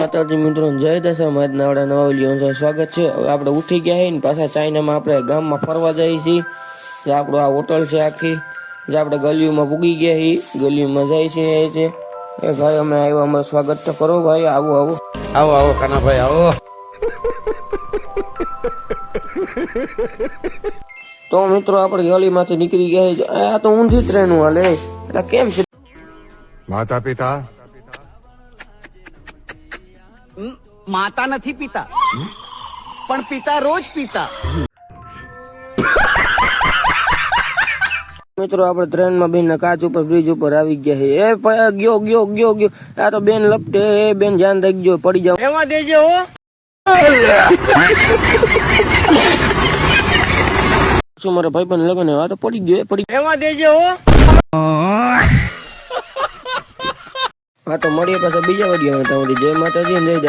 માતાજી મિત્રો જય દશા માત નાવડા નવા વિડીયો સ્વાગત છે। હવે આપણે ઉઠી ગયા હે ને પાછા ચાઇનામાં આપણે ગામમાં ફરવા જઈએ છીએ। જે આપણો આ હોટલ છે આખી, જે આપણે ગલીઓમાં પૂગી ગયા હી, ગલીઓમાં જાય છે એ ભાઈ અમે આવ્યા, અમારું સ્વાગત તો કરો ભાઈ, આવો આવો આવો આવો કાના ભાઈ આવો। તો મિત્રો આપણે ગલીમાંથી નીકળી ગયા છે। આ તો ઊંધી ટ્રેન હાલે, એટલે કેમ છે માતા પિતા माता नहीं पीता पण पिता रोज पीता। મિત્રો આપણે ટ્રેન માં બેન કાચ ઉપર બ્રિજ ઉપર આવી ગયા છે। એ ગયો ગયો ગયો ગયો, આ તો બેન લપટે, એ બેન ધ્યાન રાખજો, પડી જાવ एवा देजे हो શું મારા ભાઈ પણ લગન, આ તો પડી ગયો, પડી एवा देजे हो। આ તો મળીએ પાછા બીજા વિડીયોમાં। જય માતાજી, જય